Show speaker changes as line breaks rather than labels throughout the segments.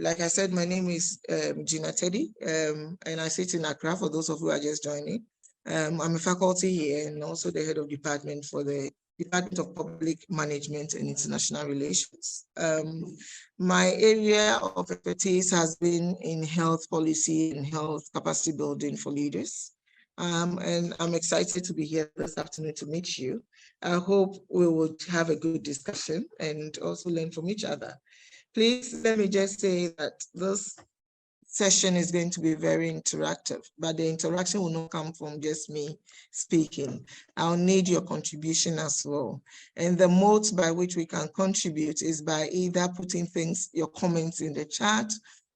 like I said, my name is Gina Teddy, and I sit in Accra for those of you who are just joining. I'm a faculty here and also the head of department for the Department of Public Management and International Relations. My area of expertise has been in health policy and health capacity building for leaders. And I'm excited to be here this afternoon to meet you. I hope we would have a good discussion and also learn from each other. Please let me just say that this session is going to be very interactive, but the interaction will not come from just me speaking. I'll need your contribution as well. And the modes by which we can contribute is by either putting your comments in the chat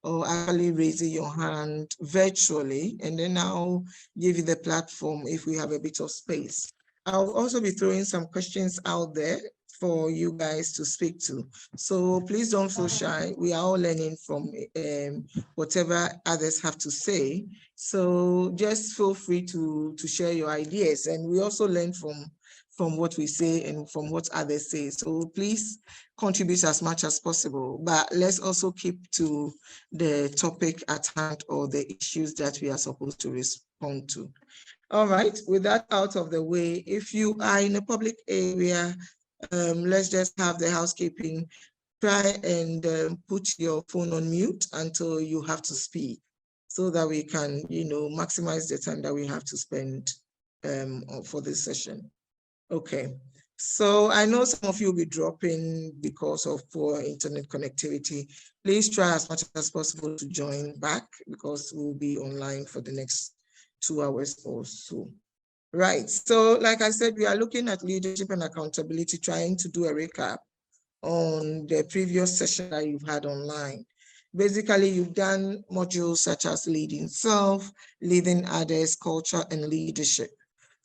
or actually raising your hand virtually, and then I'll give you the platform if we have a bit of space. I'll also be throwing some questions out there for you guys to speak to. So please don't feel shy. We are all learning from whatever others have to say. So just feel free to share your ideas. And we also learn from what we say and from what others say. So please contribute as much as possible, but let's also keep to the topic at hand or the issues that we are supposed to respond to. All right, with that out of the way, if you are in a public area, let's just have the housekeeping. Try and put your phone on mute until you have to speak so that we can, maximize the time that we have to spend for this session. Okay, so I know some of you will be dropping because of poor internet connectivity. Please try as much as possible to join back because we'll be online for the next 2 hours or so. Right, so like I said, we are looking at leadership and accountability, trying to do a recap on the previous session that you've had online. Basically, you've done modules such as leading self, leading others, culture, and leadership.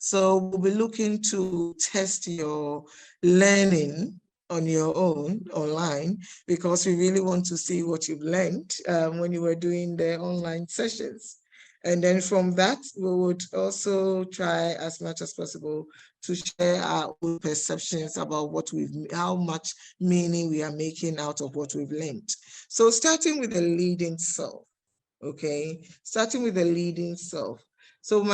So we'll be looking to test your learning on your own online because we really want to see what you've learned when you were doing the online sessions. And then from that, we would also try as much as possible to share our own perceptions about how much meaning we are making out of what we've learned. So starting with the leading self, okay? Starting with the leading self. So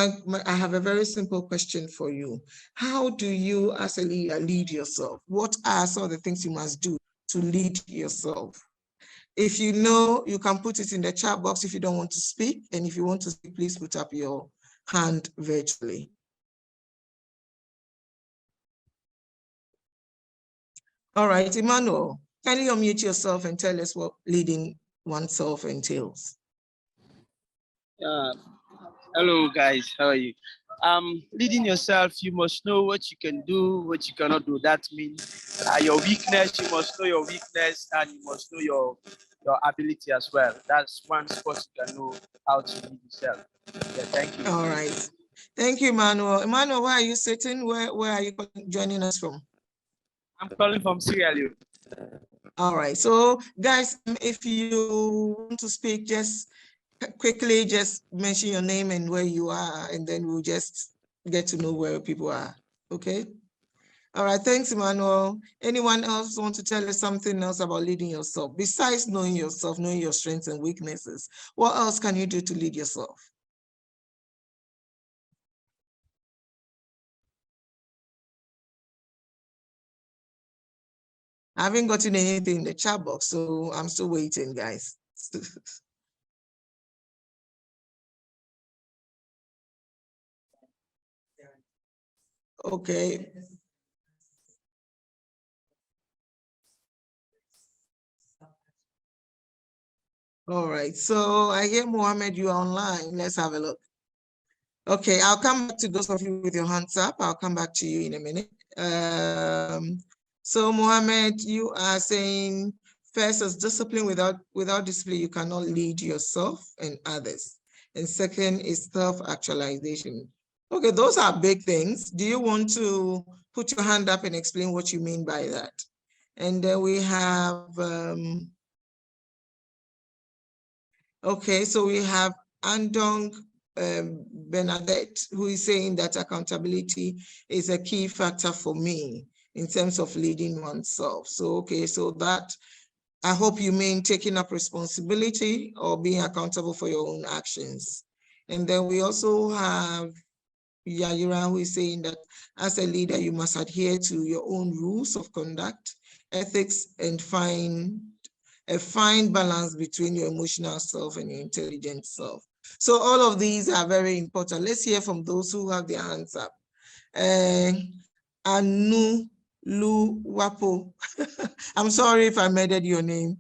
I have a very simple question for you. How do you as a leader lead yourself? What are some of the things you must do to lead yourself? If you know, you can put it in the chat box if you don't want to speak. And if you want to speak, please put up your hand virtually. All right, Emmanuel, can you unmute yourself and tell us what leading oneself entails?
Hello, guys. How are you? Leading yourself, you must know what you can do, what you cannot do. That means your weakness, you must know your weakness, and you must know your ability as well. That's one spot you can know how to lead yourself. Yeah, thank you.
All right. Thank you, Emmanuel. Emmanuel, where are you sitting? Where are you joining us from?
I'm calling from Sierra Leone.
All right. So, guys, if you want to speak, just quickly just mention your name and where you are, and then we'll just get to know where people are. Okay? All right. Thanks, Emmanuel. Anyone else want to tell us something else about leading yourself? Besides knowing yourself, knowing your strengths and weaknesses, what else can you do to lead yourself? I haven't gotten anything in the chat box, so I'm still waiting, guys. Okay. All right, so I hear Mohammed, you are online. Let's have a look. Okay, I'll come back to those of you with your hands up. I'll come back to you in a minute. So Mohammed, you are saying first is discipline. Without discipline, you cannot lead yourself and others. And second is self-actualization. Okay, those are big things. Do you want to put your hand up and explain what you mean by that? And then we have, okay, so we have Andong Bernadette, who is saying that accountability is a key factor for me in terms of leading oneself. So, okay, so that I hope you mean taking up responsibility or being accountable for your own actions. And then we also have Yayira, who is saying that as a leader, you must adhere to your own rules of conduct, ethics, and find a fine balance between your emotional self and your intelligent self. So all of these are very important. Let's hear from those who have their hands up. Anu Lu Wapo. I'm sorry if I murdered your name.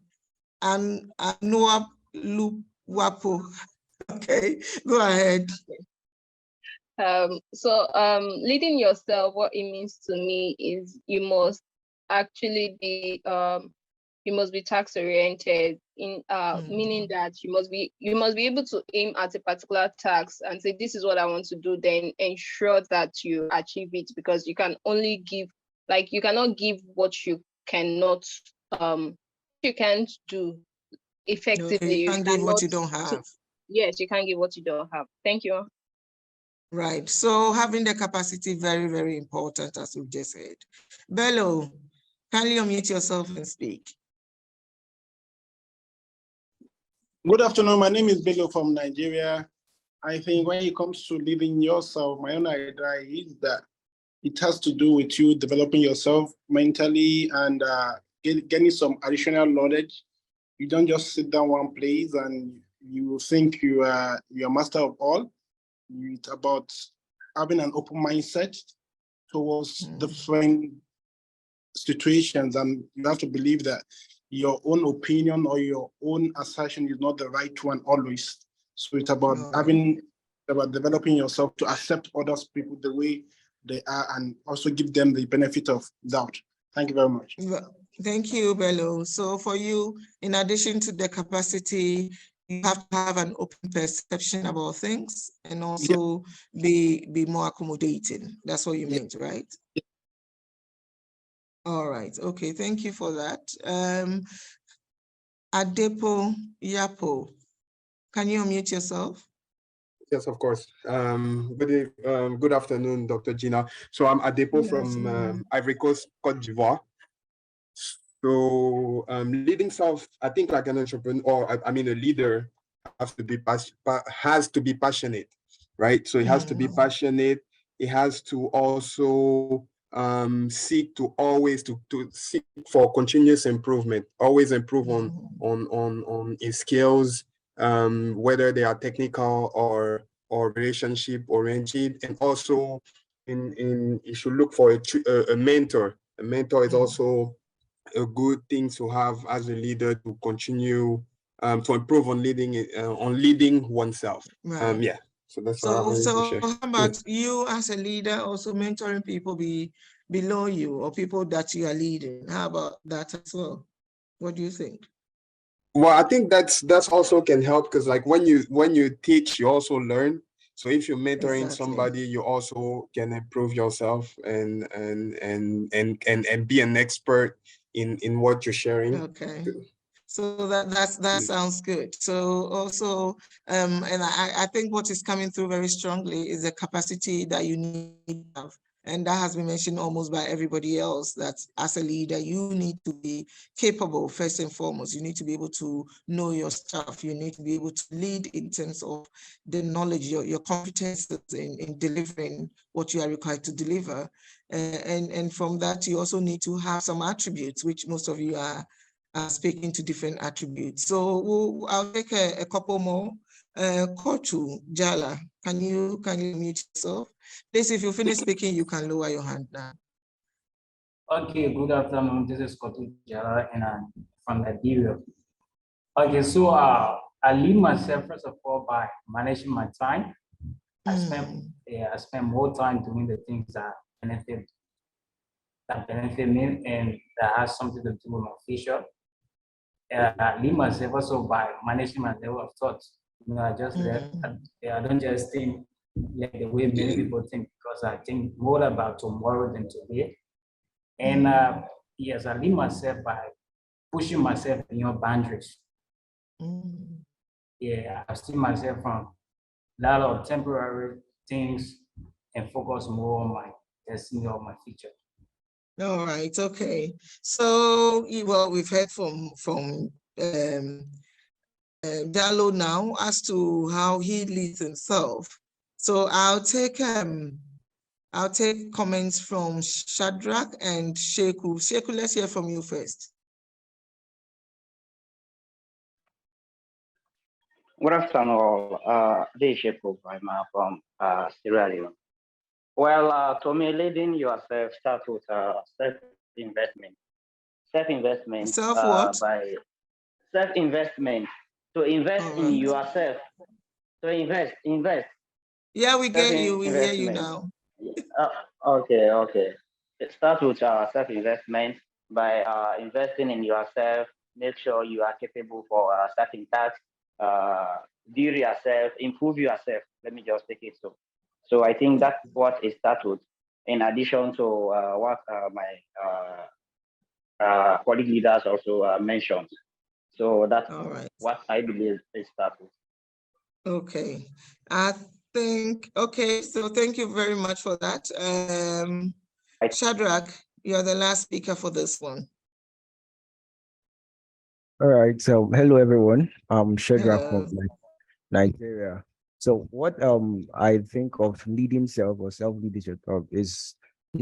Anu Lu Wapo. Okay, go ahead.
Leading yourself, what it means to me is you must actually be task oriented, in meaning that you must be able to aim at a particular task and say, this is what I want to do, then ensure that you achieve it, because you can only give, like, you cannot give what you cannot you can't do effectively.
Okay, you can't give what you don't have.
Yes, you can't give what you don't have. Thank you.
Right. So having the capacity, very, very important, as we just said. Bello, kindly unmute yourself and speak.
Good afternoon. My name is Bello from Nigeria. I think when it comes to living yourself, my own idea is that it has to do with you developing yourself mentally and getting some additional knowledge. You don't just sit down one place and you think you're master of all. It's about having an open mindset towards different situations, and you have to believe that your own opinion or your own assertion is not the right one always. So it's about about developing yourself to accept others people the way they are and also give them the benefit of doubt. Thank you very much.
Thank you, Bello. So for you, in addition to the capacity, you have to have an open perception about things and also be more accommodating. That's what you meant, right?
Yeah.
All right. Okay. Thank you for that. Adepo Yapo, can you unmute yourself?
Yes, of course. Good afternoon, Dr. Gina. So I'm Adepo from Ivory Coast, Côte d'Ivoire. So leading self, I think like an entrepreneur, or I mean a leader, has to be passionate, right? So it has to be passionate. It has to also seek to always to seek for continuous improvement, always improve on his skills, whether they are technical or relationship oriented, and also you should look for a mentor. A mentor is also a good thing to have as a leader to continue to improve on leading oneself.
Right.
Yeah. So that's
so how about you as a leader also mentoring people below you or people that you are leading? How about that as well? What do you think?
Well, I think that's also can help, because like when you teach, you also learn. So if you're mentoring somebody, you also can improve yourself and be an expert in what you're sharing.
Okay. So that sounds good. So also, and I think what is coming through very strongly is the capacity that you need to have. And that has been mentioned almost by everybody else, that as a leader, you need to be capable, first and foremost. You need to be able to know your stuff. You need to be able to lead in terms of the knowledge, your competences in delivering what you are required to deliver. And from that, you also need to have some attributes, which most of you are speaking to different attributes. So I'll take a couple more. Kotu Jala, can you mute yourself? Please, if you finish speaking, you can lower your hand now.
Okay, good afternoon. This is Kotu Jala, and I'm from Nigeria. Okay, so I lead myself first of all by managing my time. I spend more time doing the things that benefit me and that has something to do with my future. I lead myself also by managing my level of thought. You know, I don't just think like the way many people think, because I think more about tomorrow than today. And yes, I lead myself by pushing myself beyond boundaries. Yeah, I see myself from a lot of temporary things and focus more on my destiny or my future.
All right, okay. So, well, we've heard from Dallo now as to how he leads himself. So I'll take comments from Shadrach and Sheku. Sheku, let's hear from you first.
Good afternoon, all. This is Sheku from Sierra Leone. Well, to me, leading yourself starts with self-investment. Self-investment
Self what?
by self-investment. To invest in yourself. To invest.
Yeah, we get you. We hear you now.
Okay. It starts with self-investment by investing in yourself. Make sure you are capable for certain tasks. Do yourself, improve yourself. Let me just take it so. So I think that's what it starts with. In addition to what my colleague leaders also mentioned. So that's what I believe it starts with.
Okay, I think, okay, so thank you very much for that. Shadrach, you're the last speaker for this one.
All right, so hello everyone. I'm Shadrach from Nigeria. So what I think of leading self or self-leadership is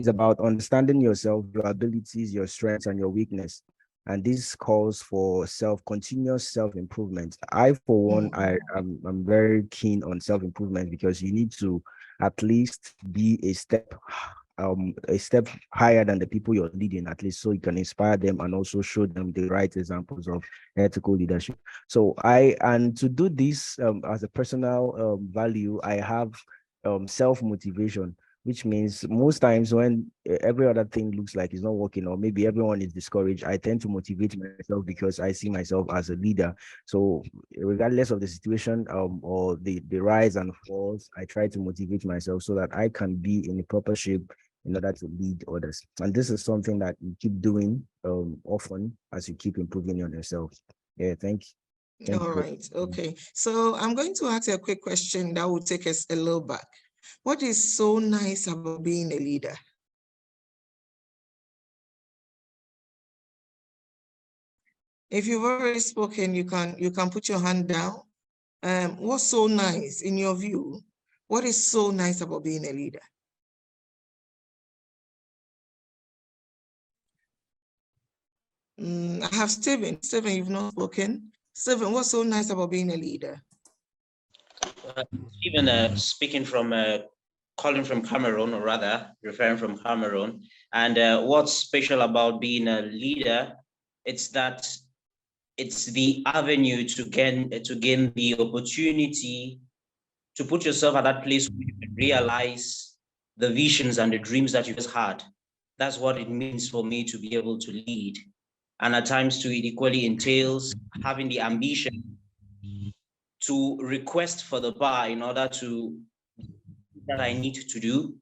about understanding yourself, your abilities, your strengths, and your weakness. And this calls for continuous self-improvement. I, for one, I'm very keen on self-improvement because you need to at least be a step higher than the people you're leading, at least so you can inspire them and also show them the right examples of ethical leadership. So to do this as a personal value, I have self-motivation, which means most times when every other thing looks like it's not working or maybe everyone is discouraged, I tend to motivate myself because I see myself as a leader. So regardless of the situation or the rise and falls, I try to motivate myself so that I can be in the proper shape in order to lead others. And this is something that you keep doing often as you keep improving on yourself. Yeah, thank you.
All right, okay. So I'm going to ask you a quick question that will take us a little back. What is so nice about being a leader? If you've already spoken, you can put your hand down. What's so nice in your view? What is so nice about being a leader? I have Stephen. Stephen, you've not spoken. Stephen, what's so nice about being a leader?
Even speaking from calling from Cameroon, or rather referring from Cameroon, and what's special about being a leader, it's that it's the avenue to gain the opportunity to put yourself at that place where you can realize the visions and the dreams that you just had. That's what it means for me to be able to lead. And at times too, it equally entails having the ambition to request for the bar in order to that I need to do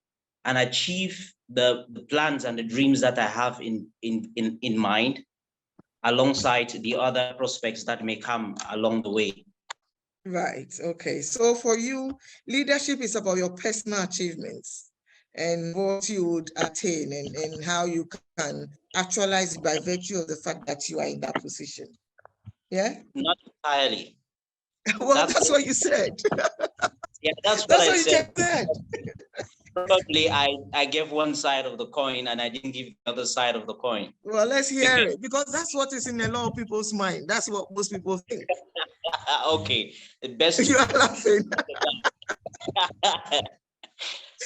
and achieve the plans and the dreams that I have in mind, alongside the other prospects that may come along the way.
Right, okay. So for you, leadership is about your personal achievements and what you would attain and how you can actualize it by virtue of the fact that you are in that position. Yeah?
Not entirely.
Well, that's what you said.
Yeah, that's
what
I
you
said.
Just said.
Probably I gave one side of the coin and I didn't give the other side of the coin.
Well, let's hear it, because that's what is in a lot of people's mind. That's what most people think.
Okay, the best.
You are laughing.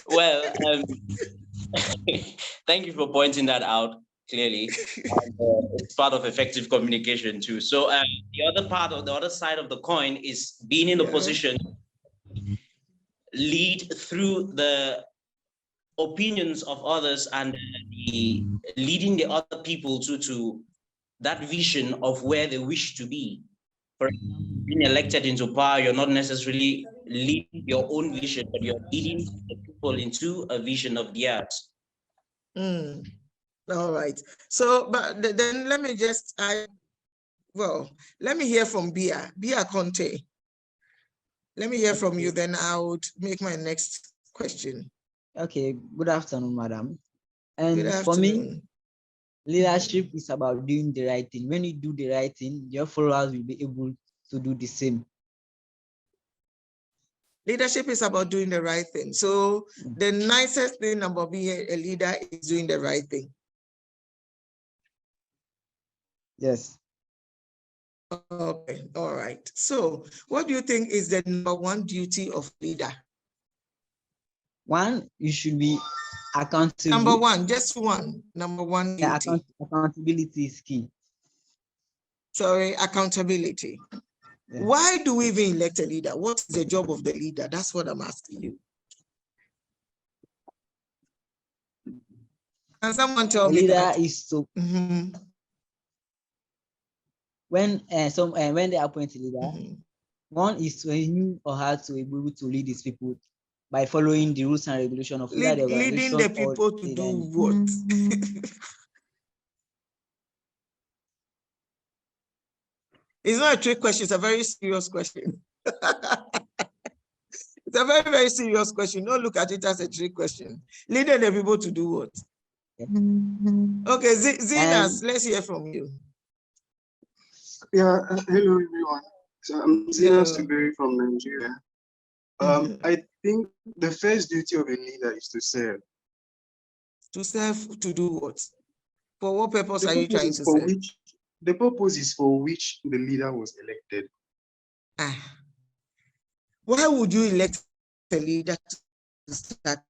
Well, thank you for pointing that out clearly. It's part of effective communication too. So the other side of the coin is being in the position lead through the opinions of others and leading the other people to that vision of where they wish to be. For example, being elected into power, you're not necessarily leading your own vision, but you're leading the people into a vision of theirs.
All right. So, but then let me just, let me hear from Bia Conte. Let me hear from you, then I would make my next question.
Okay, good afternoon, madam. And
good
for me, Leadership is about doing the right thing. When you do the right thing, your followers will be able to do the same.
Leadership is about doing the right thing. So the nicest thing about being a leader is doing the right thing.
Yes.
Okay, all right. So what do you think is the number one duty of leader?
One, you should be accountable.
Number one, just one. Number one duty.
Yeah, accountability is key.
Sorry, accountability. Yeah. Why do we even elect a leader? What's the job of the leader? That's what I'm asking you. Can someone tell me that?
Leader is to when they appoint a leader, one is to him or her to be able to lead his people by following the rules and regulations of either the organization.
Leading the people to do what? It's not a trick question, it's a very serious question. It's a very, very serious question. Don't look at it as a trick question. Leading the people to do what? Okay, Zenas, let's hear from you.
Yeah, hello everyone. So I'm Zenas Tuberi from Nigeria. I think the first duty of a leader is to serve.
To serve, to do what? For what purpose are you trying to serve?
The purpose is for which the leader was elected.
Why would you elect a leader to start?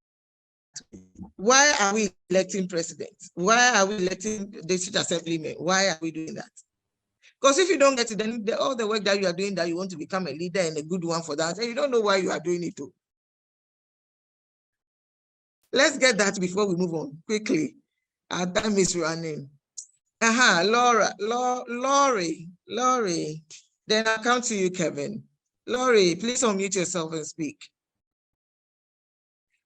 Why are we electing presidents? Why are we electing district assemblymen? Why are we doing that? Because if you don't get it, then all the work that you are doing that you want to become a leader and a good one for that, and you don't know why you are doing it too. Let's get that before we move on quickly. Our time is running. Laurie. Then I'll come to you, Kevin. Laurie, please unmute yourself and speak.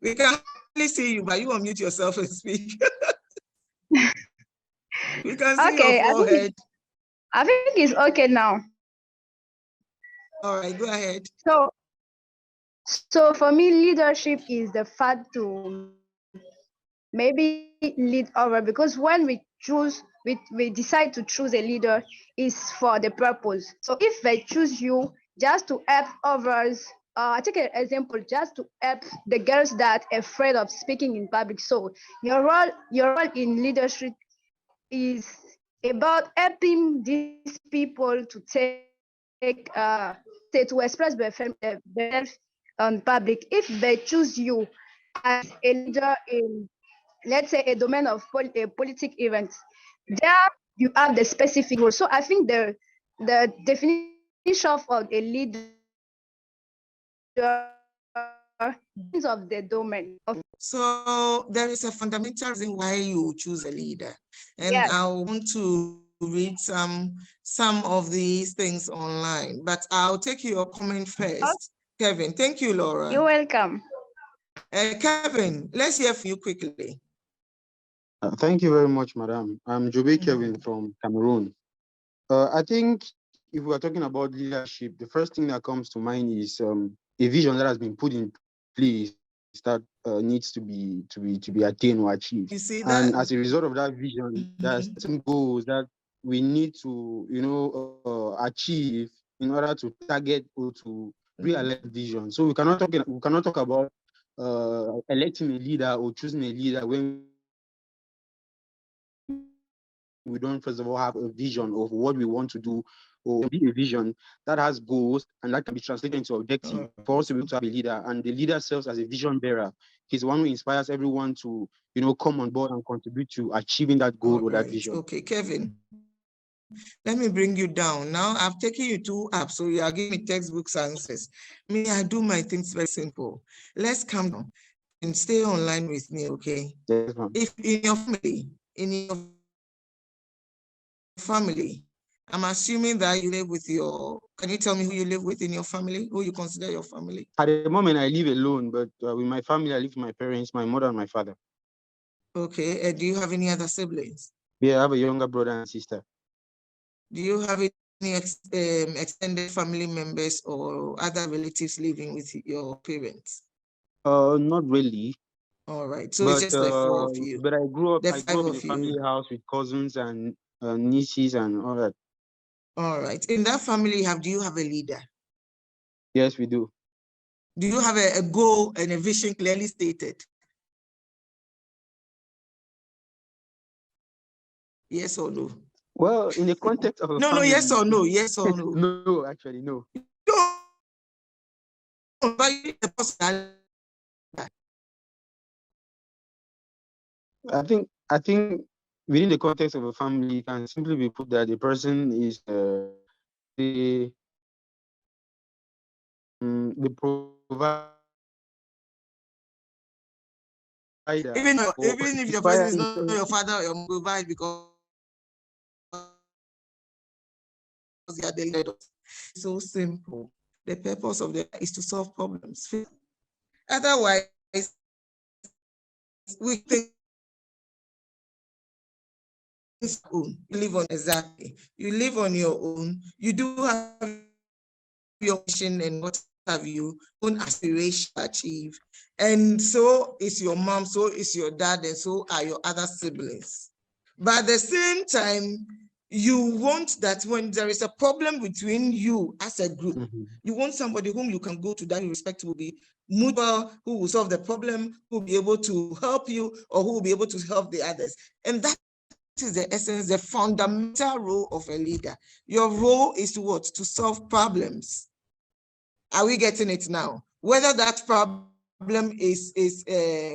We can hardly see you, but you unmute yourself and speak. We can see your forehead.
I think it's okay now.
All right, go ahead.
So for me, leadership is the fact to maybe lead over, because when we decide to choose a leader is for the purpose. So if they choose you just to help others, I take an example, just to help the girls that are afraid of speaking in public. So your role in leadership is about helping these people to to express themselves on public. If they choose you as a leader in, let's say, a domain of a politic event, there you have the specific role. So I think the definition of a leader of the domain.
So there is a fundamental reason why you choose a leader. And yes, I want to read some of these things online, but I'll take your comment first. Okay. Kevin, thank you, Laura.
You're welcome.
Kevin, let's hear from you quickly.
Thank you very much, Madam. I'm Jobe Kevin from Cameroon. I think if we are talking about leadership, the first thing that comes to mind is a vision that has been put in place that needs to be attained or achieved.
You see that?
And as a result of that vision, there are certain goals that we need to achieve in order to target or to realize vision. So we cannot talk about electing a leader or choosing a leader when we don't first of all have a vision of what we want to do, or be a vision that has goals and that can be translated into objective for us to be able to have a leader. And the leader serves as a vision bearer. He's one who inspires everyone to come on board and contribute to achieving that goal or that vision.
Okay, Kevin, let me bring you down. Now I've taken you two up, so you are giving me textbooks answers. Me, I do my things very simple. Let's come down and stay online with me, okay?
Yes,
if in your family, I'm assuming that you live with can you tell me who you live with in your family, who you consider your family?
At the moment, I live alone, but with my family, I live with my parents, my mother and my father.
Okay, and do you have any other siblings?
Yeah, I have a younger brother and sister.
Do you have any extended family members or other relatives living with your parents?
Not really.
All right. So it's just like four of you.
But I grew up
The
in
five
a
of
family
you.
house with cousins and nieces and all that.
All right. In that family, do you have a leader?
Yes, we do.
Do you have a goal and a vision clearly stated? Yes or no?
Well, in the context of a
No,
family.
no, yes or no, yes or no.
No, actually, no.
No, but the person.
I think within the context of a family, it can simply be put that the person is the provider.
Even if your person is not your father or your mother, provide because they are the leader. It's so simple. The purpose of is to solve problems. Otherwise, we think own. You live on exactly. You live on your own. You do have your mission and what have you, own aspiration to achieve. And so is your mom, so is your dad, and so are your other siblings. But at the same time, you want that when there is a problem between you as a group, you want somebody whom you can go to that you respect will be mutual, who will solve the problem, who will be able to help you, or who will be able to help the others. And that is the essence, the fundamental role of a leader. Your role is to what? To solve problems. Are we getting it now? Whether that problem is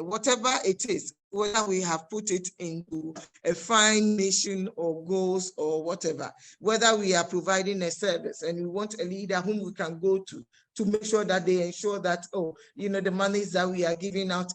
whatever it is, whether we have put it into a fine mission or goals or whatever, whether we are providing a service and we want a leader whom we can go to make sure that they ensure that, oh, you know, the monies that we are giving out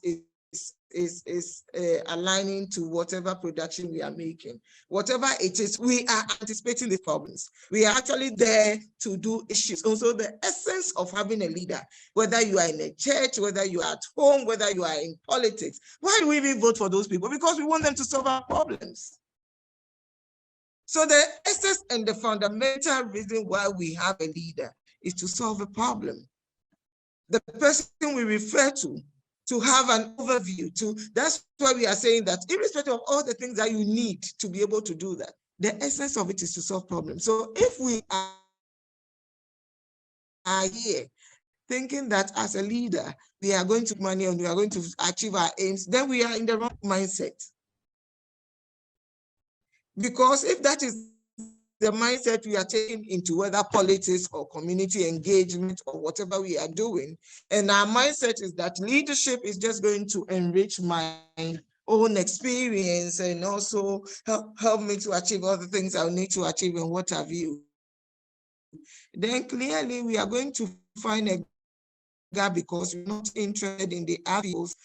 is aligning to whatever production we are making. Whatever it is, we are anticipating the problems. We are actually there to do issues. Also, the essence of having a leader, whether you are in a church, whether you are at home, whether you are in politics, why do we even vote for those people? Because we want them to solve our problems. So the essence and the fundamental reason why we have a leader is to solve a problem. The person we refer to have an overview, that's why we are saying that irrespective of all the things that you need to be able to do that, the essence of it is to solve problems. So if we are here thinking that as a leader, we are going to money and we are going to achieve our aims, then we are in the wrong mindset. Because if that is the mindset we are taking into whether politics or community engagement or whatever we are doing, and our mindset is that leadership is just going to enrich my own experience and also help me to achieve all the things I need to achieve and what have you, then clearly we are going to find a gap because we're not interested in the obvious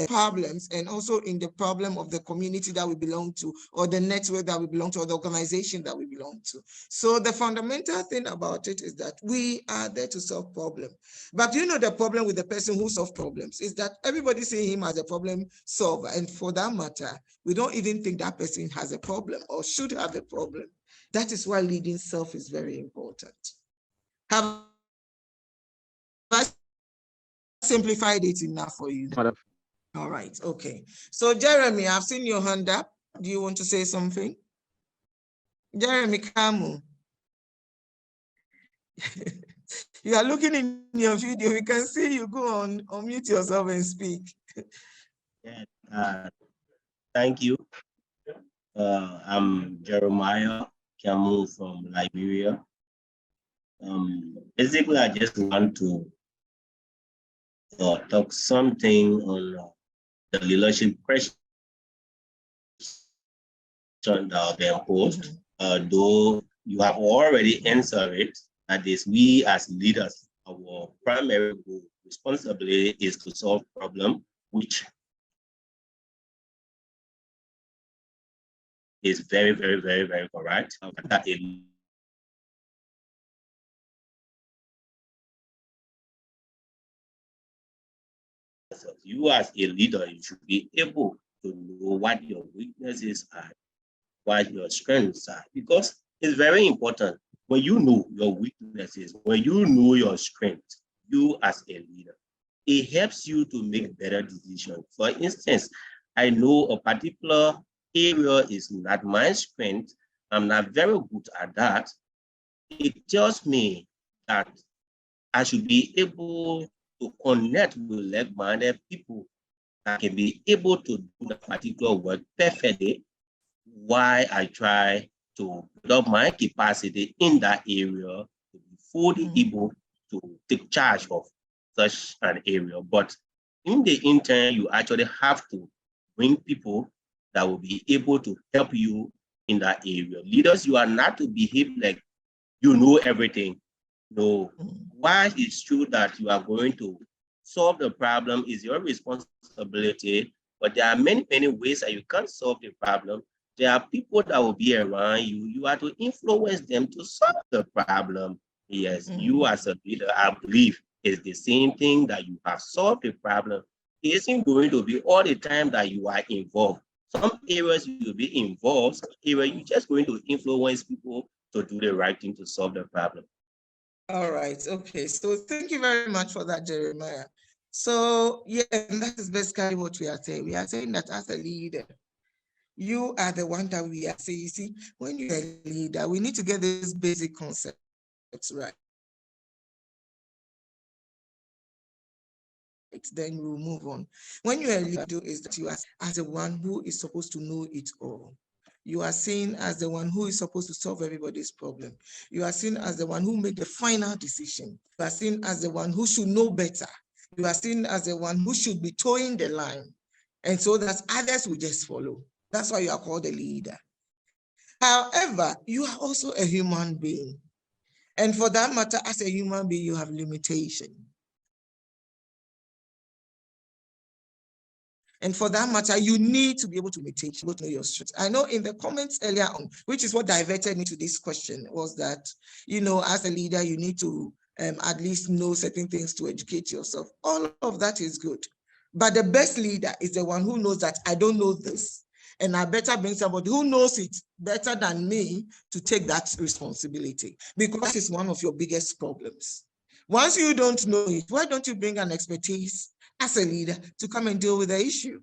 problems and also in the problem of the community that we belong to or the network that we belong to or the organization that we belong to. So the fundamental thing about it is that we are there to solve problems. But you know the problem with the person who solves problems is that everybody sees him as a problem solver. And for that matter, we don't even think that person has a problem or should have a problem. That is why leading self is very important. Have I simplified it enough for you? All right, okay. So Jeremy, I've seen your hand up. Do you want to say something? Jeremy Kamu. You are looking in your video. We can see you. Go on, unmute yourself and speak.
Yeah, thank you. I'm Jeremiah Kamu from Liberia. Basically, I just want to talk something on the leadership question that they posed. Though you have already answered it, that is, we as leaders, our primary responsibility is to solve problems, which is very, very, very, very correct. That you as a leader, you should be able to know what your weaknesses are, what your strengths are, because it's very important. When you know your weaknesses, when you know your strengths, you as a leader, it helps you to make better decisions. For instance, I know a particular area is not my strength. I'm not very good at that. It tells me that I should be able to connect with like-minded people that can be able to do the particular work perfectly while I try to build up my capacity in that area to be fully able to take charge of such an area. But in the interim, you actually have to bring people that will be able to help you in that area. Leaders, you are not to behave like you know everything. No. While it's true that you are going to solve the problem is your responsibility, but there are many, many ways that you can't solve the problem. There are people that will be around you. You are to influence them to solve the problem. Yes, you as a leader, I believe, is the same thing that you have solved the problem. It isn't going to be all the time that you are involved. Some areas you'll be involved, some areas you're just going to influence people to do the right thing to solve the problem.
All right. Okay. So thank you very much for that, Jeremiah. So yeah, and that is basically what we are saying. We are saying that as a leader, you are the one that we are saying. You see, when you're a leader, we need to get these basic concepts right. Then we'll move on. When you're a leader, is that you are as the one who is supposed to know it all. You are seen as the one who is supposed to solve everybody's problem. You are seen as the one who made the final decision. You are seen as the one who should know better. You are seen as the one who should be towing the line. And so that others will just follow. That's why you are called a leader. However, you are also a human being. And for that matter, as a human being, you have limitation. And for that matter, you need to be able to meditate, to know your strengths. I know in the comments earlier on, which is what diverted me to this question, was that, you know, as a leader, you need to at least know certain things to educate yourself. All of that is good. But the best leader is the one who knows that I don't know this, and I better bring somebody who knows it better than me to take that responsibility, because it's one of your biggest problems. Once you don't know it, why don't you bring an expertise as a leader to come and deal with the issue?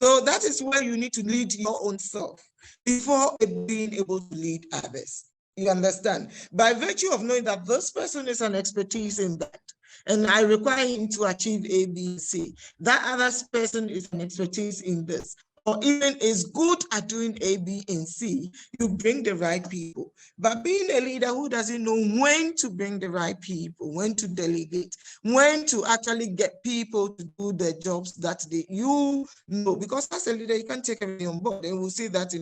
So that is where you need to lead your own self before being able to lead others. You understand? By virtue of knowing that this person is an expertise in that, and I require him to achieve A, B, C, that other person is an expertise in this, or even is good at doing A, B, and C, you bring the right people. But being a leader who doesn't know when to bring the right people, when to delegate, when to actually get people to do the jobs that you know, because as a leader, you can't take everything on board. And we'll see that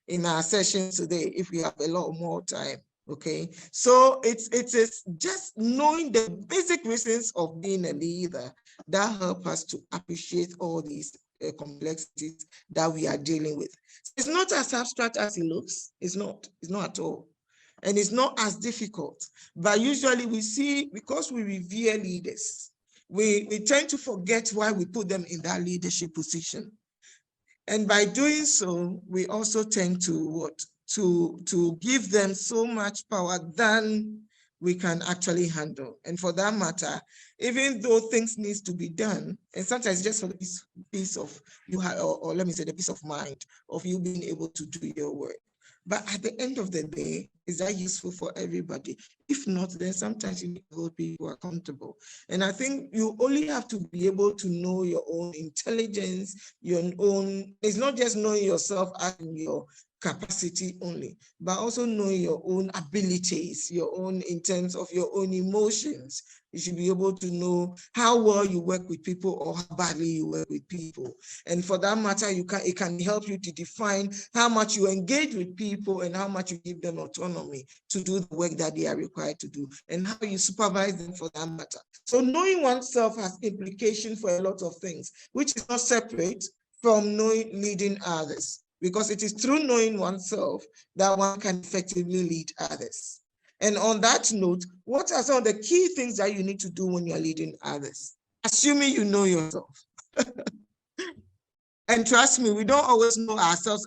in our session today, if we have a lot more time. Okay, so it is just knowing the basic reasons of being a leader that help us to appreciate all these complexities that we are dealing with. It's not as abstract as it looks. It's not at all. And it's not as difficult. But usually we see, because we revere leaders, we tend to forget why we put them in that leadership position. And by doing so, we also tend to what? To give them so much power than we can actually handle. And for that matter, even though things needs to be done, and sometimes just for the peace of you have, or let me say the peace of mind of you being able to do your work. But at the end of the day, is that useful for everybody? If not, then sometimes you need to hold people accountable. And I think you only have to be able to know your own intelligence, your own, it's not just knowing yourself and your capacity only, but also knowing your own abilities, your own in terms of your own emotions. You should be able to know how well you work with people or how badly you work with people. And for that matter, it can help you to define how much you engage with people and how much you give them autonomy to do the work that they are required to do, and how you supervise them for that matter. So knowing oneself has implications for a lot of things, which is not separate from leading others, because it is through knowing oneself that one can effectively lead others. And on that note, what are some of the key things that you need to do when you're leading others? Assuming you know yourself. And trust me, we don't always know ourselves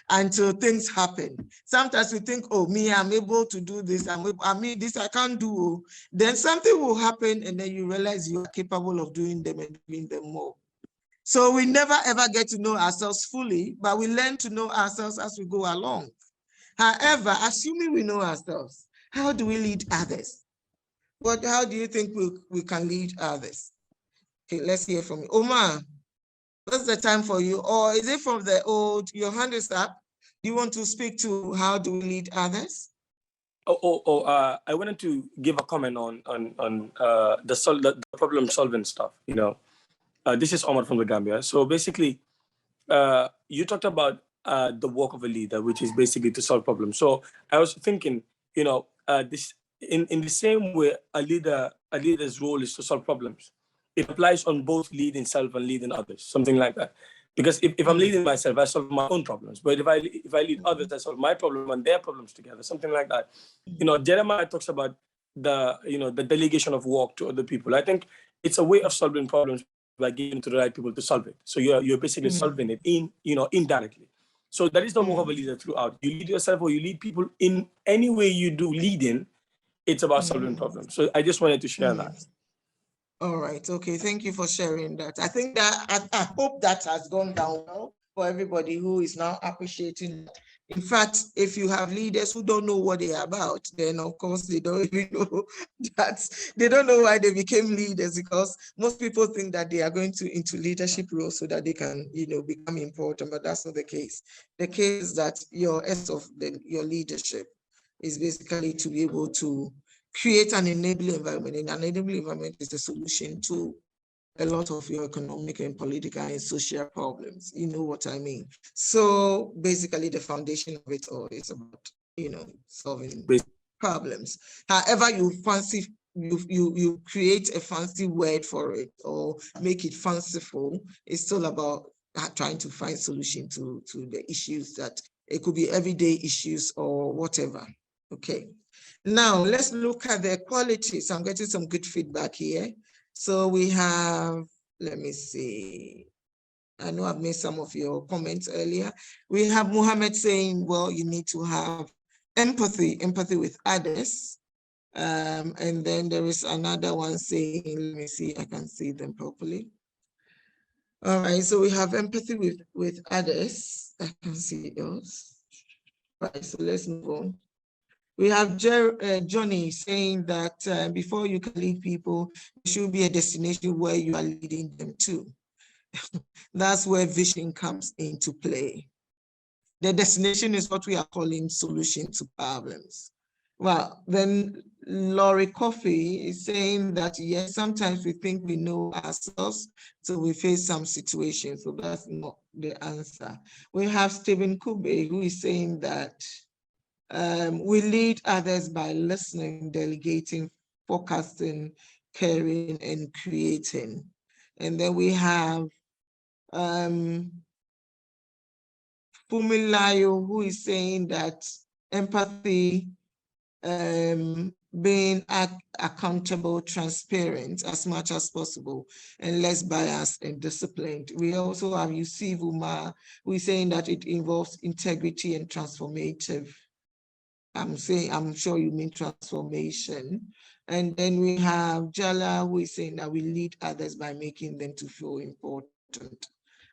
until things happen. Sometimes we think, oh, me, I'm able to do this. This I can't do. Then something will happen and then you realize you are capable of doing them and doing them more. So we never ever get to know ourselves fully, but we learn to know ourselves as we go along. However, assuming we know ourselves, how do we lead others? How do you think we can lead others? Okay, let's hear from you. Omar, what's the time for you? Or is it from the old, your hand is up? Do you want to speak to how do we lead others?
I wanted to give a comment on the problem solving stuff. This is Omar from the Gambia. So basically, you talked about the work of a leader, which is basically to solve problems. So I was thinking, this in the same way a leader's role is to solve problems. It applies on both leading self and leading others, something like that. Because if I'm leading myself, I solve my own problems. But if I lead others, I solve my problem and their problems together, something like that. Jeremiah talks about the delegation of work to other people. I think it's a way of solving problems by giving to the right people to solve it. So you're basically solving it indirectly. So that is the work of a leader throughout. You lead yourself or you lead people in any way you do leading, it's about solving problems. So I just wanted to share that.
All right. Okay. Thank you for sharing that. I think that I hope that has gone down well for everybody who is now appreciating it. In fact, if you have leaders who don't know what they are about, then of course they don't even know that they don't know why they became leaders, because most people think that they are going into leadership roles so that they can, become important, but that's not the case. The case is that your essence of your leadership is basically to be able to create an enabling environment. And an enabling environment is the solution to a lot of your economic and political and social problems. You know what I mean? So basically the foundation of it all is about, solving problems. However, you create a fancy word for it or make it fanciful, it's still about trying to find solution to the issues that it could be everyday issues or whatever. Okay. Now, let's look at the qualities. I'm getting some good feedback here. So we have, let me see. I know I've made some of your comments earlier. We have Muhammad saying, well, you need to have empathy with others. And then there is another one saying, let me see, I can see them properly. All right, so we have empathy with others. I can see yours. All right, so let's move on. We have Johnny saying that before you can lead people, there should be a destination where you are leading them to. That's where vision comes into play. The destination is what we are calling solution to problems. Well, then Laurie Coffey is saying that, yes, sometimes we think we know ourselves, so we face some situations, so that's not the answer. We have Stephen Kube, who is saying that we lead others by listening, delegating, forecasting, caring, and creating. And then we have Fumilayo, who is saying that empathy, being accountable, transparent as much as possible, and less biased and disciplined. We also have Yusuf Umar, who is saying that it involves integrity and transformative. I'm sure you mean transformation. And then we have Jala, who is saying that we lead others by making them to feel important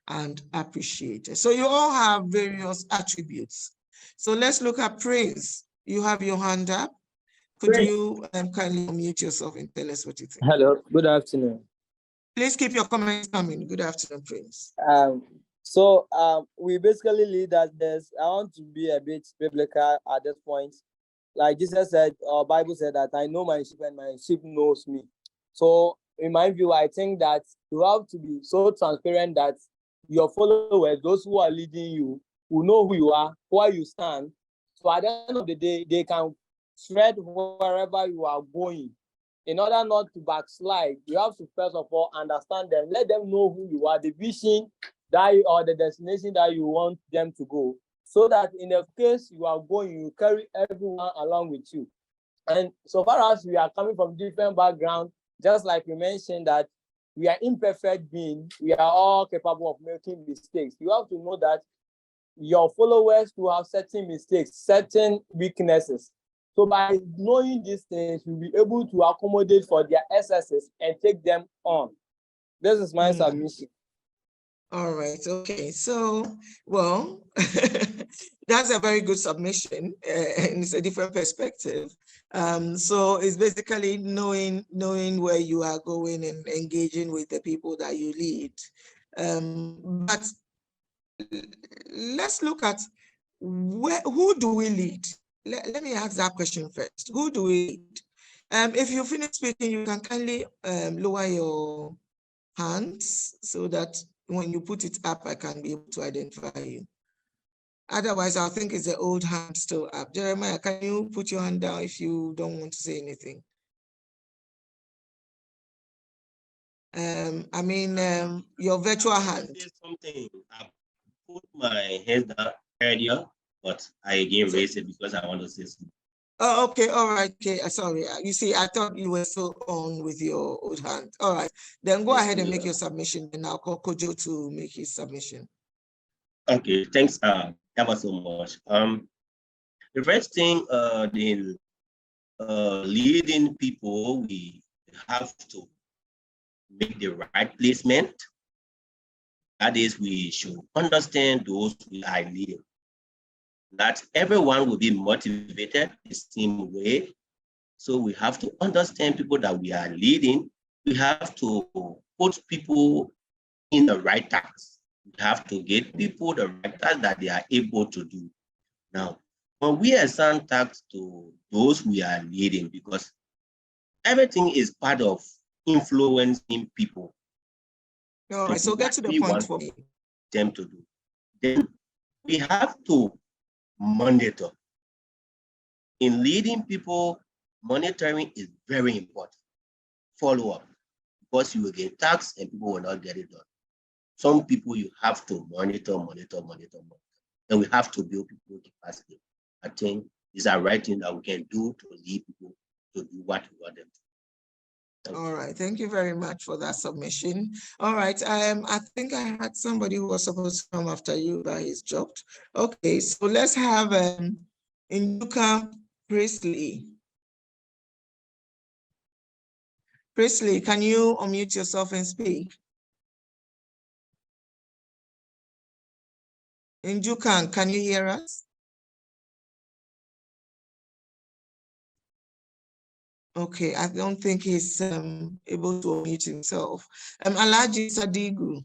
and appreciated. So you all have various attributes. So let's look at Prince. You have your hand up. Could you kindly unmute yourself and tell us what you think?
Hello, good afternoon.
Please keep your comments coming. Good afternoon, Prince.
We basically lead as this. I want to be a bit biblical at this point. Like Jesus said, Bible said that I know my sheep and my sheep knows me. So in my view, I think that you have to be so transparent that your followers, those who are leading you, will know who you are, where you stand. So at the end of the day, they can tread wherever you are going. In order not to backslide, you have to first of all understand them, let them know who you are, the vision that or the destination that you want them to go, so that in the case you are going, you carry everyone along with you. And so far as we are coming from different backgrounds, just like you mentioned that we are imperfect beings. We are all capable of making mistakes. You have to know that your followers will have certain mistakes, certain weaknesses. So by knowing these things, you'll be able to accommodate for their excesses and take them on. This is my submission.
All right. Okay. So, well, that's a very good submission, and it's a different perspective. So it's basically knowing where you are going and engaging with the people that you lead. But let's look at who do we lead? Let me ask that question first. Who do we lead? If you finish speaking, you can kindly lower your hands so that when you put it up, I can be able to identify you. Otherwise, I think it's the old hand still up. Jeremiah, can you put your hand down if you don't want to say anything? I mean, your virtual hand.
Something. I put my head down earlier, but I again raised it because I want to say something.
Oh, okay, all right, okay, sorry. You see, I thought you were still on with your old hand. All right, then go ahead and make your submission, and I'll call Kojo to make his submission.
Okay, thanks, ever so much. The first thing, in leading people, we have to make the right placement. That is, we should understand those we are leading. Not everyone will be motivated the same way. So we have to understand people that we are leading. We have to put people in the right tasks. We have to get people the right tasks that they are able to do. Now, when we assign tasks to those we are leading, because everything is part of influencing people.
All right, so get to the point for me.
Them to do. Then we have to monitor. In leading people, monitoring is very important. Follow up, because you will get taxed and people will not get it done. Some people you have to monitor. And we have to build people capacity. I think these are right things that we can do to lead people to do what we want them to.
All right, thank you very much for that submission. All right, I think I had somebody who was supposed to come after you, but he's dropped. Okay, so let's have Induka Priestley. Priestley, can you unmute yourself and speak? Induka, can you hear us? Okay, I don't think he's able to unmute himself. Alhaji Sadigu.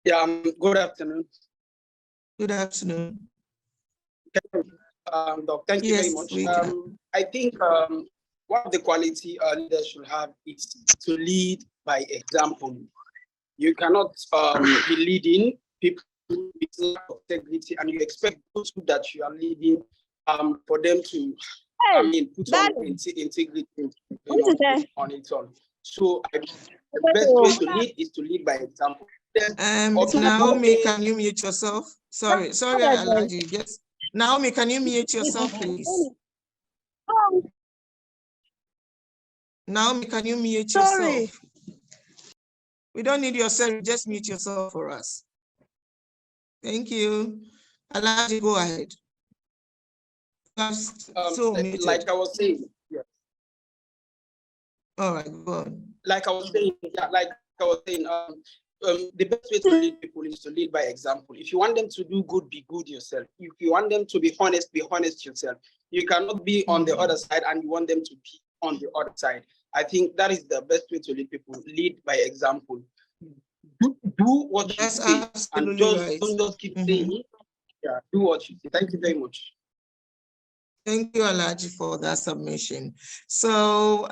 Yeah, good afternoon.
Good afternoon.
Doc, thank you very much. I think one of the quality leaders should have is to lead by example. You cannot be leading people with integrity and you expect those that you are leading for them to put on integrity on its own. So the best way to lead is to lead by example.
Naomi, can you mute yourself? Sorry, Alhaji. Yes. Naomi, can you mute yourself, please? Naomi, can you mute yourself? We don't need yourself, just mute yourself for us. Thank you. Alhaji, go ahead.
Like I was saying, yeah.
All right, go on.
Like I was saying, the best way to lead people is to lead by example. If you want them to do good, be good yourself. If you want them to be honest yourself. You cannot be on the other side and you want them to be on the other side. I think that is the best way to lead people. Lead by example. Do what you say, and don't just keep saying. Yeah, do what you say. Thank you very much.
Thank you, Alhaji, for that submission. So,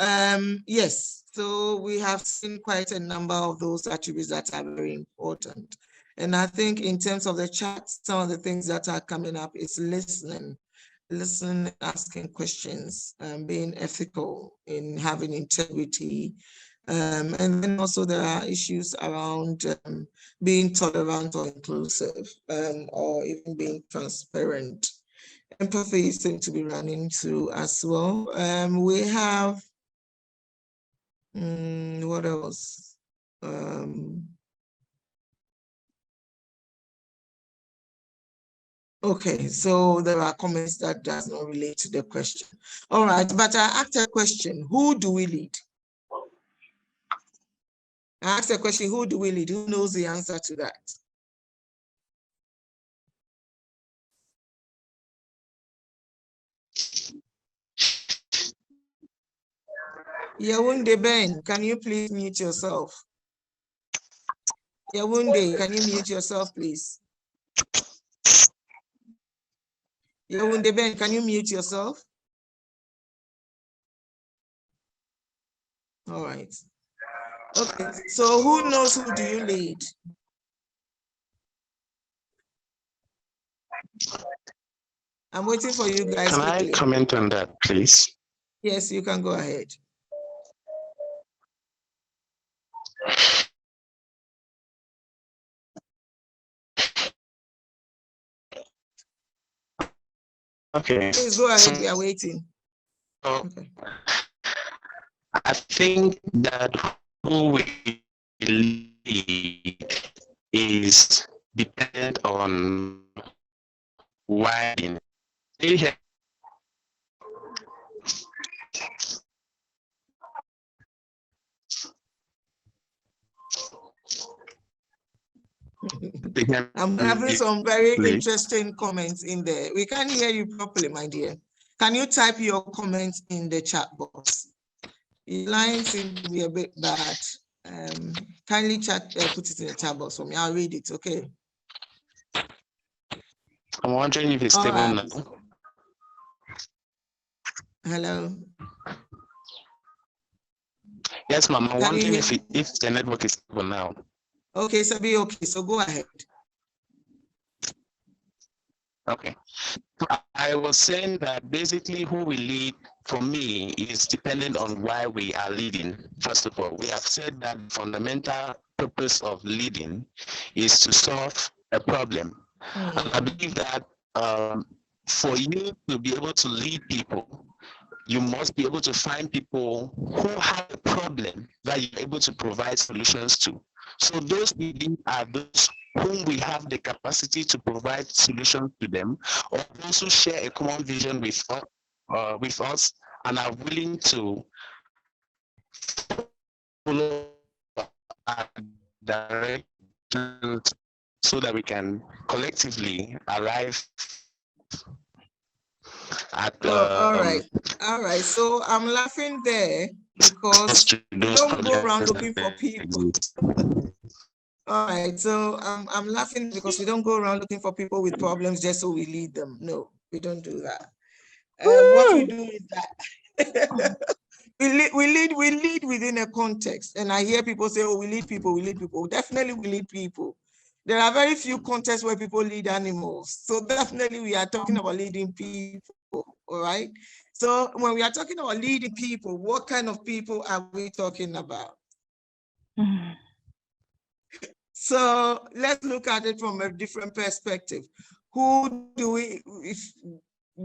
yes, so we have seen quite a number of those attributes that are very important. And I think in terms of the chat, some of the things that are coming up is listening, asking questions, being ethical, in having integrity. And then also there are issues around being tolerant or inclusive, or even being transparent. Empathy seems to be running through as well. We have What else? Okay, so there are comments that does not relate to the question. All right, but I asked a question, who do we lead? I asked a question, who do we lead? Who knows the answer to that? Yawunde Ben, can you please mute yourself? Yawunde, can you mute yourself, please? Yawunde Ben, can you mute yourself? All right. Okay, so who knows who do you lead? I'm waiting for you guys.
Can
quickly.
I comment on that, please?
Yes, you can go ahead.
Okay.
Please go ahead, we are waiting.
Okay. I think that who we lead is dependent on why.
I'm having some very interesting comments in there. We can't hear you properly, my dear. Can you type your comments in the chat box? Your line seems to be a bit bad. Kindly put it in the chat box for me. I'll read it, okay?
I'm wondering if it's stable now.
Hello?
Yes, ma'am. I'm wondering if the network is stable now.
Okay, Sabi, okay, so go ahead.
Okay. I was saying that basically who we lead for me is dependent on why we are leading. First of all, we have said that the fundamental purpose of leading is to solve a problem. And I believe that for you to be able to lead people, you must be able to find people who have a problem that you're able to provide solutions to. So those leading are those whom we have the capacity to provide solutions to them, or those who share a common vision with us and are willing to follow our directions so that we can collectively arrive at
all right. So I'm laughing there because we don't go around looking for people. All right, so I'm laughing because we don't go around looking for people with problems just so we lead them. No, we don't do that. What we do is that we lead within a context. And I hear people say, oh, we lead people. Definitely we lead people. There are very few contexts where people lead animals. So definitely we are talking about leading people, all right? So when we are talking about leading people, what kind of people are we talking about? So let's look at it from a different perspective. Who do we,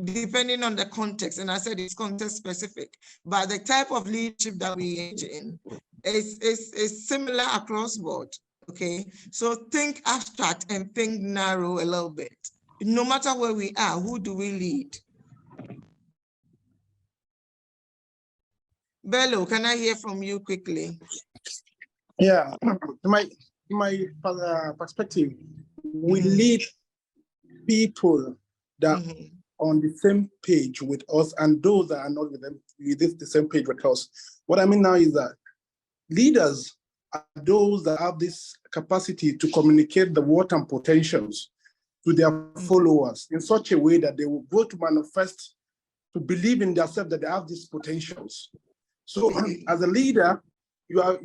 depending on the context, and I said it's context specific, but the type of leadership that we engage in is similar across board, okay? So think abstract and think narrow a little bit. No matter where we are, who do we lead? Bello, can I hear from you quickly?
Yeah, my perspective, we lead people that are on the same page with us and those that are not with them, with the same page with us. What I mean now is that leaders are those that have this capacity to communicate the worth and potentials to their followers in such a way that they will go to manifest, to believe in themselves that they have these potentials. So as a leader, we are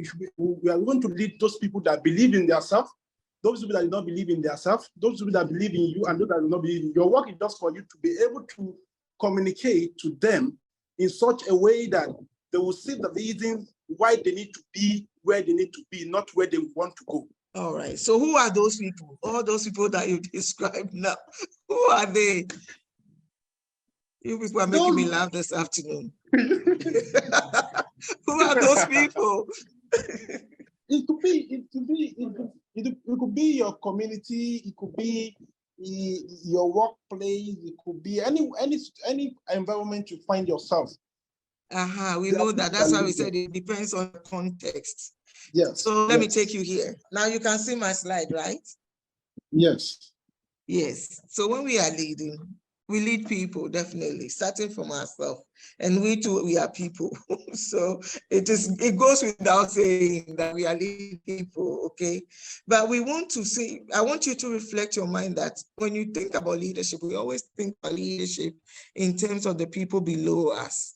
going to lead those people that believe in themselves, those people that do not believe in themselves, those people that believe in you, and those that do not believe in you. Your work is just for you to be able to communicate to them in such a way that they will see the reason why they need to be where they need to be, not where they want to go.
All right. So who are those people? All those people that you described now, who are they? You people are making me laugh this afternoon. Who are those people?
It could be your community, it could be your workplace, it could be any environment you find yourself.
We know that. That's why we said it depends on the context.
Yes.
So let me take you here. Now you can see my slide, right?
Yes.
Yes. So when we are leading, we lead people, definitely, starting from ourselves. And we too, we are people. So it goes without saying that we are leading people, okay? But we want to see, I want you to reflect your mind that when you think about leadership, we always think about leadership in terms of the people below us.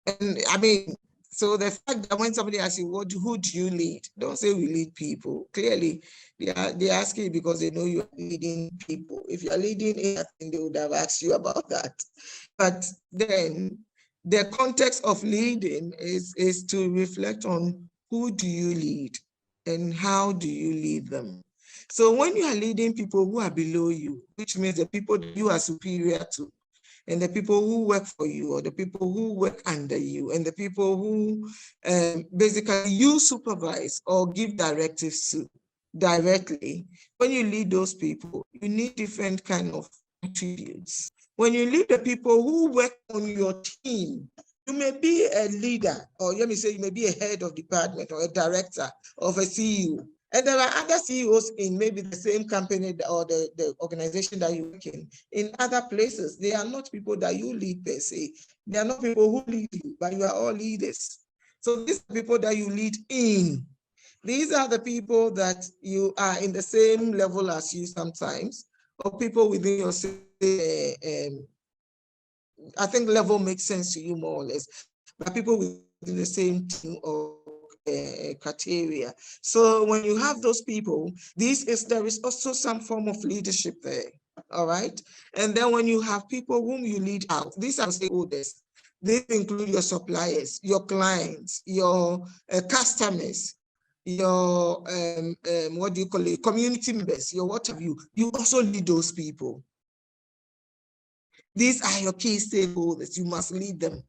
And I mean, so the fact that when somebody asks you, who do you lead? Don't say we lead people. Clearly, they're asking because they know you're leading people. If you're leading anything, they would have asked you about that. But then the context of leading is to reflect on who do you lead and how do you lead them. So when you are leading people who are below you, which means the people that you are superior to, and the people who work for you, or the people who work under you, and the people who basically you supervise or give directives to directly, when you lead those people, you need different kind of attributes. When you lead the people who work on your team, you may be a leader, or let me say you may be a head of department or a director of a CEO. And there are other CEOs in maybe the same company or the organization that you work in other places. They are not people that you lead per se. They are not people who lead you, but you are all leaders. So these are people that you lead in. These are the people that you are in the same level as you sometimes, or people within your same, I think level makes sense to you more or less, but people within the same team or criteria. So when you have those people, there is also some form of leadership there, all right? And then when you have people whom you lead out, these are stakeholders. They include your suppliers, your clients, your customers, your, what do you call it, community members, your what have you. You also lead those people. These are your key stakeholders. You must lead them.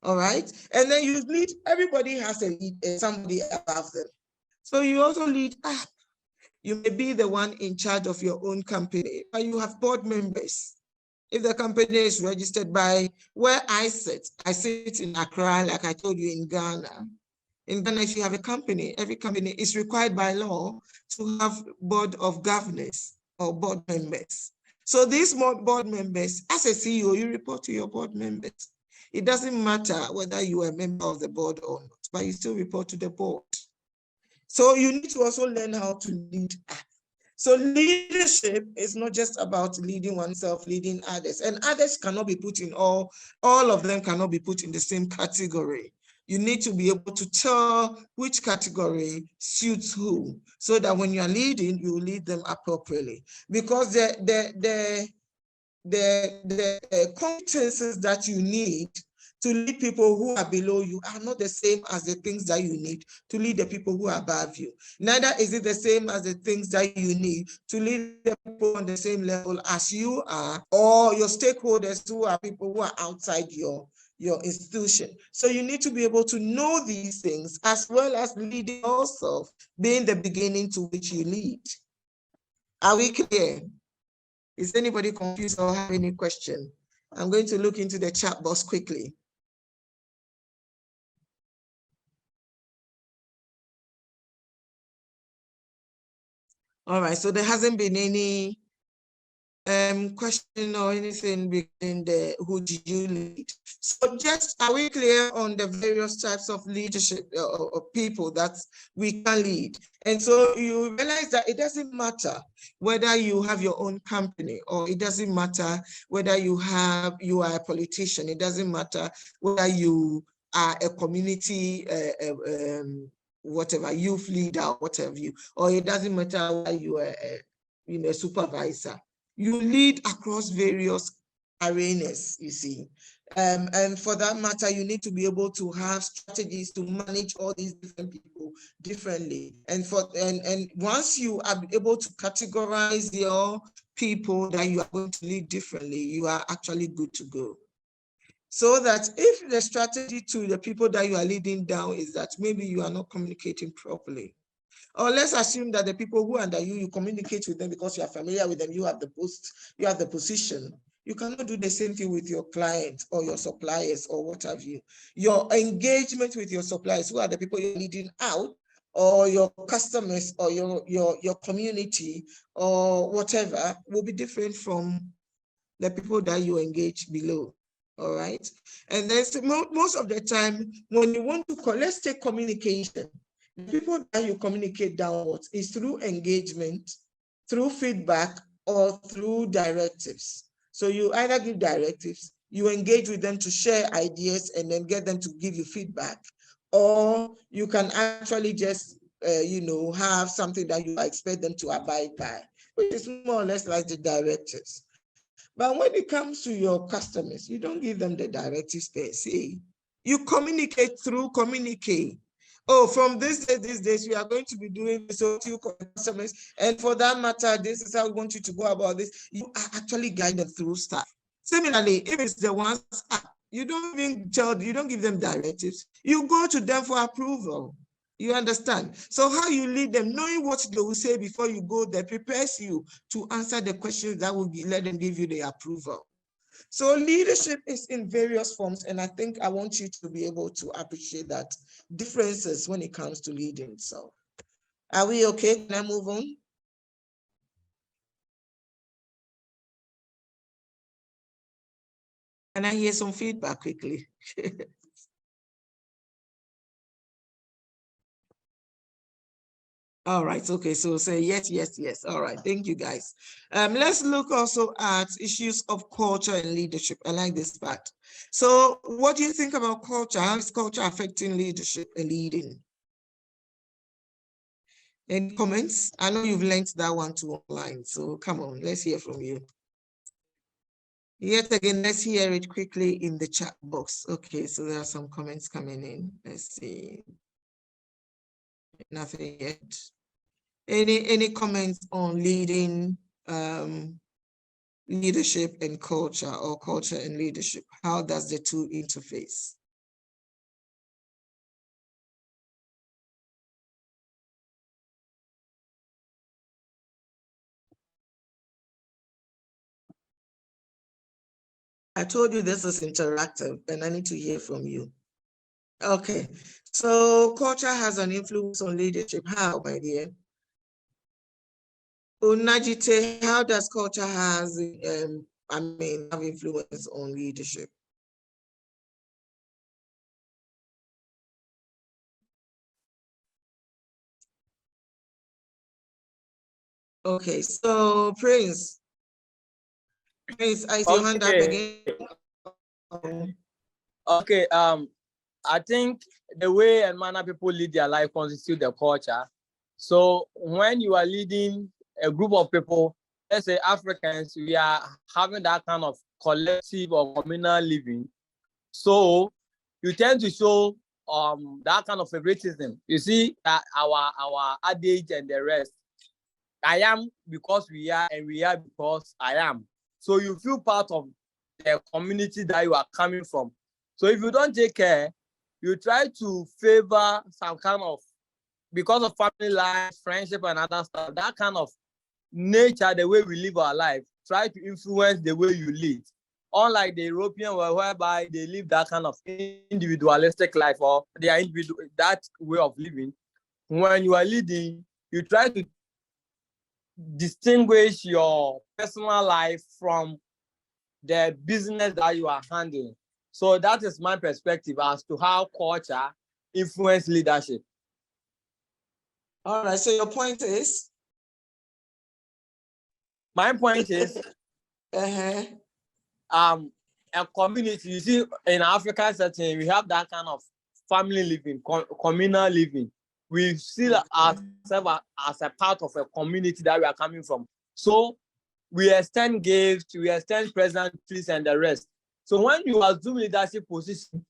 All right. And then you lead, everybody has a lead, somebody above them. So you also lead up. You may be the one in charge of your own company, but you have board members. If the company is registered by where I sit in Accra, like I told you, in Ghana. In Ghana, if you have a company, every company is required by law to have board of governors or board members. So these board members, as a CEO, you report to your board members. It doesn't matter whether you are a member of the board or not, but you still report to the board. So you need to also learn how to lead up. So leadership is not just about leading oneself, leading others, and others cannot be put in all of them cannot be put in the same category. You need to be able to tell which category suits who, so that when you're leading, you lead them appropriately. Because the competences that you need to lead people who are below you are not the same as the things that you need to lead the people who are above you. Neither is it the same as the things that you need to lead the people on the same level as you are, or your stakeholders who are people who are outside your institution. So you need to be able to know these things, as well as leading yourself, being the beginning to which you lead. Are we clear? Is anybody confused or have any question? I'm going to look into the chat box quickly. All right, so there hasn't been any question or anything regarding the who do you lead. So just, are we clear on the various types of leadership or people that we can lead? And so you realize that it doesn't matter whether you have your own company, or it doesn't matter whether you are a politician. It doesn't matter whether you are a community whatever, youth leader, whatever you, or it doesn't matter whether you are a supervisor. You lead across various arenas, you see. And for that matter, you need to be able to have strategies to manage all these different people differently. And once you are able to categorize your people that you are going to lead differently, you are actually good to go. So that if the strategy to the people that you are leading down is that maybe you are not communicating properly, or let's assume that the people who are under you, you communicate with them because you are familiar with them, you have the post, you have the position. You cannot do the same thing with your clients or your suppliers or what have you. Your engagement with your suppliers, who are the people you're leading out, or your customers or your community or whatever, will be different from the people that you engage below. All right. And then most of the time, when you want to, let's take communication. The people that you communicate downwards is through engagement, through feedback, or through directives. So you either give directives, you engage with them to share ideas and then get them to give you feedback, or you can actually just, have something that you expect them to abide by, which is more or less like the directives. But when it comes to your customers, you don't give them the directives per se. You communicate through communicate. Oh, from this days, we are going to be doing this to your customers. And for that matter, this is how we want you to go about this. You are actually guiding them through stuff. Similarly, if it's the ones up, you don't give them directives. You go to them for approval. You understand? So how you lead them, knowing what they will say before you go there, prepares you to answer the questions that will let them give you the approval. So leadership is in various forms, and I think I want you to be able to appreciate that differences when it comes to leading. So are we okay? Can I move on? Can I hear some feedback quickly? All right, okay, so say yes, yes, yes. All right, thank you guys. Let's look also at issues of culture and leadership. I like this part. So what do you think about culture? How is culture affecting leadership and leading? Any comments? I know you've learned that one too online, so come on, let's hear from you. Yet again, let's hear it quickly in the chat box. Okay, so there are some comments coming in. Let's see. Nothing yet. Any comments on leading, leadership and culture, or culture and leadership? How does the two interface? I told you this is interactive and I need to hear from you. Okay, so culture has an influence on leadership. How, my dear? Unajite, how does culture have influence on leadership? Okay, so Prince, I see your hand up again.
Okay, I think the way and manner people lead their life constitute the culture. So when you are leading a group of people, let's say Africans, we are having that kind of collective or communal living. So you tend to show that kind of favoritism. You see our adage and the rest. I am because we are, and we are because I am. So you feel part of the community that you are coming from. So if you don't take care, you try to favor some kind of, because of family life, friendship, and other stuff, that kind of nature, the way we live our life, try to influence the way you lead. Unlike the European world, whereby they live that kind of individualistic life, or their individual, that way of living. When you are leading, you try to distinguish your personal life from the business that you are handling. So that is my perspective as to how culture influences leadership.
All right, so your point is?
My point is, a community, you see, in African setting, we have that kind of family living, communal living. We see ourselves as a part of a community that we are coming from. So we extend gifts, we extend presents, and the rest. So when you assume leadership position,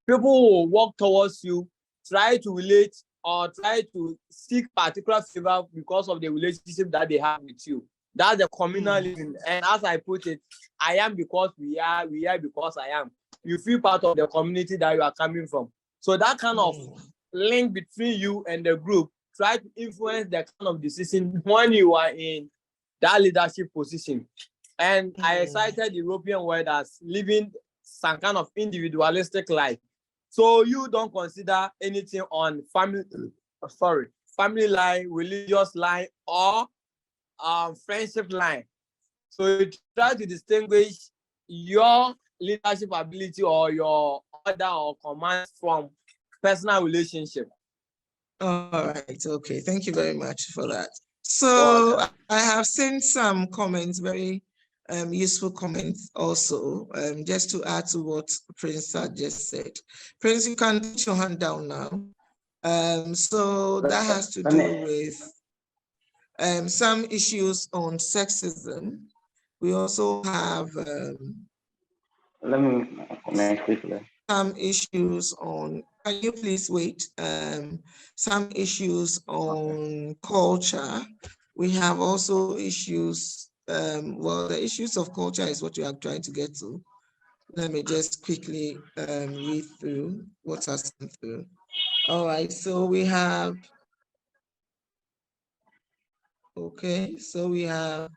people will walk towards you, try to relate, or try to seek particular favor because of the relationship that they have with you. That's the communal living. And as I put it, I am because we are because I am. you feel part of the community that you are coming from. So that kind of link between you and the group try to influence the kind of decision when you are in that leadership position. And I cited the European word as living some kind of individualistic life. So you don't consider anything on family line, religious line, or friendship line. So you try to distinguish your leadership ability or your order or command from personal relationship.
All right. Okay. Thank you very much for that. So I have seen some comments, very useful comments also, just to add to what Prince had just said. Prince, you can put your hand down now. So that has to do with some issues on sexism. We also have
let me comment quickly.
Some issues on, can you please wait? Some issues on culture. We have also issues, well, the issues of culture is what you are trying to get to. Let me just quickly read through what has come through. All right, so we have, okay, so we have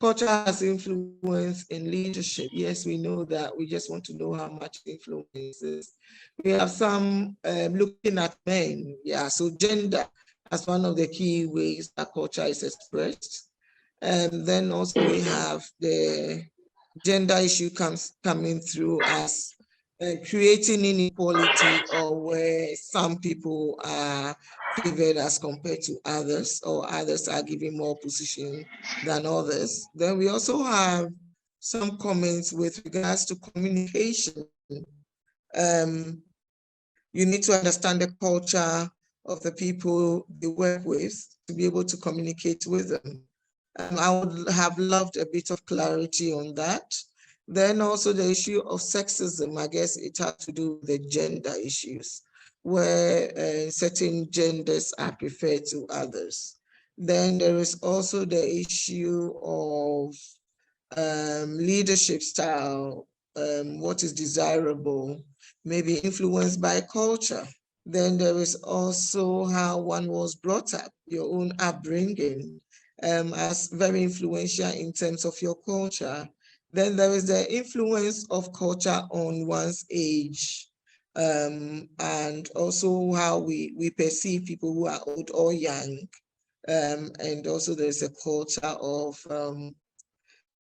culture has influence in leadership. Yes, we know that. We just want to know how much influences. We have some looking at men. Yeah, so gender as one of the key ways that culture is expressed. And then also we have the gender issue coming through as creating inequality, or where some people are favored as compared to others, or others are given more position than others. Then we also have some comments with regards to communication. You need to understand the culture of the people they work with to be able to communicate with them. I would have loved a bit of clarity on that. Then also the issue of sexism, I guess it has to do with the gender issues, where certain genders are preferred to others. Then there is also the issue of leadership style, what is desirable, maybe influenced by culture. Then there is also how one was brought up, your own upbringing, as very influential in terms of your culture. Then there is the influence of culture on one's age, and also how we perceive people who are old or young. And also there's a culture of,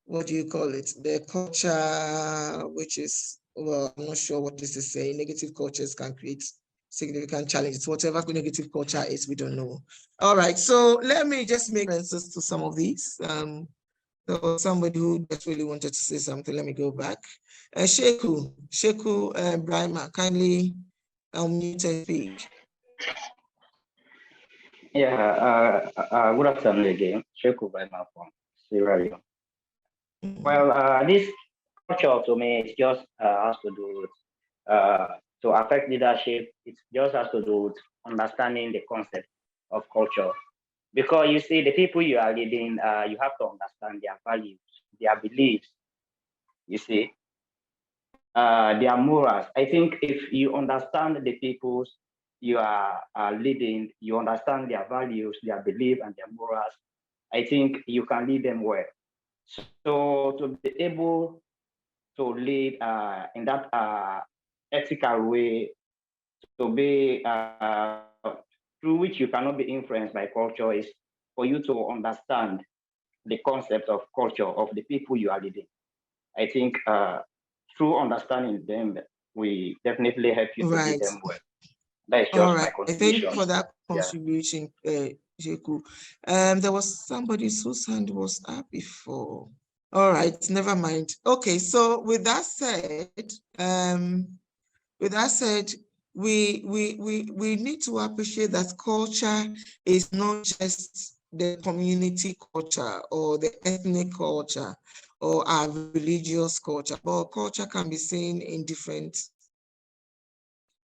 what do you call it? The culture, which is, well, I'm not sure what this is saying. Negative cultures can create significant challenges. Whatever negative culture is, we don't know. All right, so let me just make answers to some of these. There was somebody who just really wanted to say something. Let me go back. Sheku Brahma, kindly unmute and speak.
Yeah, good afternoon again. Sheku Brahma from Sierra Leone. Well, this culture to me is just has to do with to affect leadership. It just has to do with understanding the concept of culture. Because you see, the people you are leading, you have to understand their values, their beliefs, you see, their morals. I think if you understand the people you are leading, you understand their values, their beliefs, and their morals, I think you can lead them well. So to be able to lead in that ethical way, to be through which you cannot be influenced by culture, is for you to understand the concept of culture of the people you are leading. I think through understanding them, we definitely help you to lead them well. That is just my contribution.
Thank you for that contribution, Jeku. There was somebody whose hand was up before. All right, never mind. Okay, so with that said, we need to appreciate that culture is not just the community culture or the ethnic culture or our religious culture, but culture can be seen in different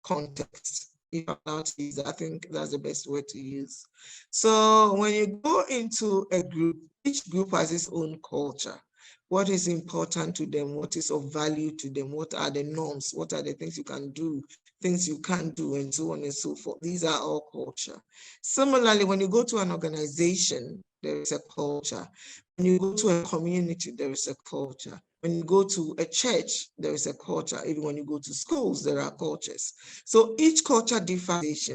contexts. If I'm allowed to use, I think that's the best word to use. So when you go into a group, each group has its own culture. what is important to them, what is of value to them, what are the norms, what are the things you can do, things you can't do, and so on and so forth. These are all culture. Similarly, when you go to an organization, there is a culture. When you go to a community, there is a culture. When you go to a church, there is a culture. Even when you go to schools, there are cultures. So each culture differs.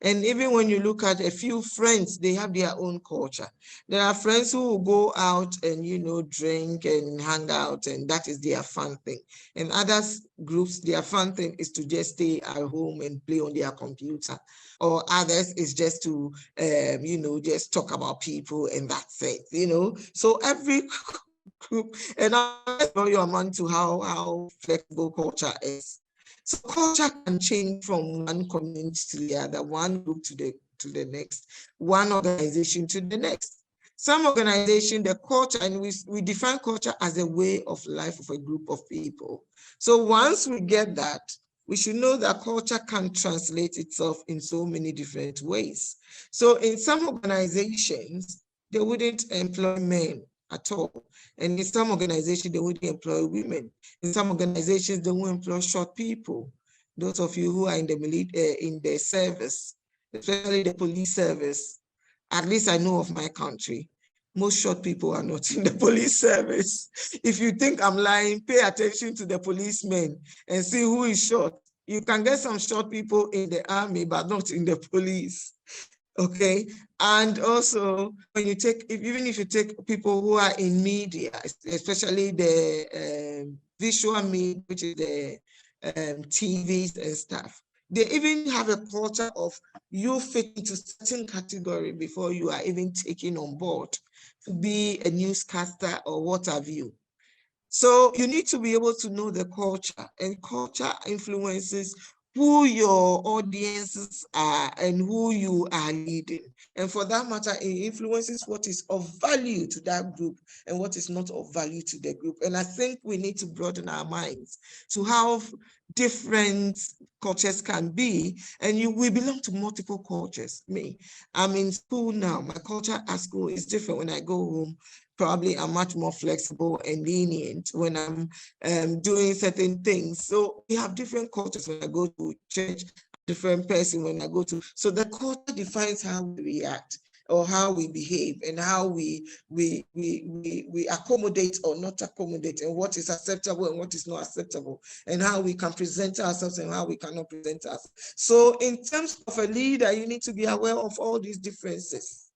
And even when you look at a few friends, they have their own culture. There are friends who will go out and, you know, drink and hang out, and that is their fun thing. And others groups, their fun thing is to just stay at home and play on their computer. Or others is just to, you know, just talk about people and that's it, you know. So every group, and I'll tell you amount to how flexible culture is. So culture can change from one community to the other, one group to the next, one organization to the next. Some organization, the culture, and we define culture as a way of life of a group of people. So once we get that, we should know that culture can translate itself in so many different ways. So in some organizations, they wouldn't employ men at all. And in some organizations, they wouldn't employ women. In some organizations, they won't employ short people. Those of you who are in the service, especially the police service, at least I know of my country, most short people are not in the police service. If you think I'm lying, pay attention to the policemen and see who is short. You can get some short people in the army, but not in the police. Okay, and also when you take, even if you take people who are in media, especially the visual media, which is the TVs and stuff, they even have a culture of you fit into certain category before you are even taken on board to be a newscaster or what have you. So you need to be able to know the culture, and culture influences who your audiences are and who you are leading. And for that matter, it influences what is of value to that group and what is not of value to the group. And I think we need to broaden our minds to how different cultures can be. And we belong to multiple cultures. Me, I'm in school now. My culture at school is different. When I go home, probably I'm much more flexible and lenient when I'm doing certain things. So we have different cultures. When I go to church, different person when I go to. So the culture defines how we react or how we behave and how we accommodate or not accommodate, and what is acceptable and what is not acceptable, and how we can present ourselves and how we cannot present ourselves. So in terms of a leader, you need to be aware of all these differences,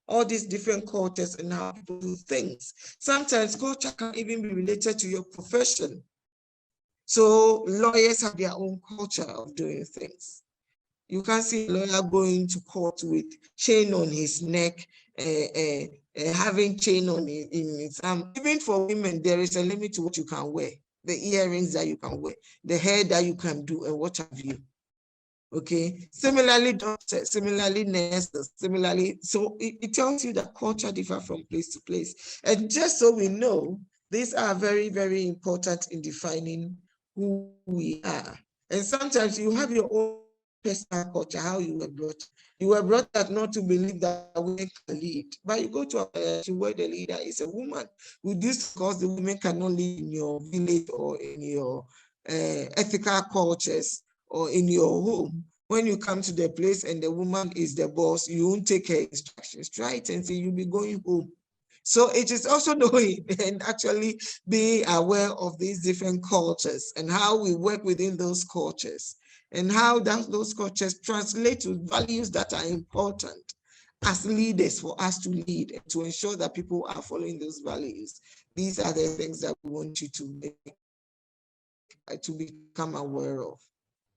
all these different cultures and how people do things. Sometimes culture can even be related to your profession. So lawyers have their own culture of doing things. You can't see a lawyer going to court with chain on his neck, having chain on in his arm. Even for women, there is a limit to what you can wear, the earrings that you can wear, the hair that you can do, and what have you. Okay, similarly doctors, similarly nurses, similarly, so it tells you that culture differs from place to place. And just so we know, these are very, very important in defining who we are. And sometimes you have your own personal culture, how you were brought. You were brought up not to believe that women can lead, but you go to a position where the leader is a woman. With this, because the women cannot live in your village or in your ethical cultures, or in your home. When you come to the place and the woman is the boss, you won't take her instructions, right? And so you'll be going home. So it is also knowing and actually being aware of these different cultures and how we work within those cultures and how those cultures translate to values that are important as leaders for us to lead and to ensure that people are following those values. These are the things that we want you to become aware of.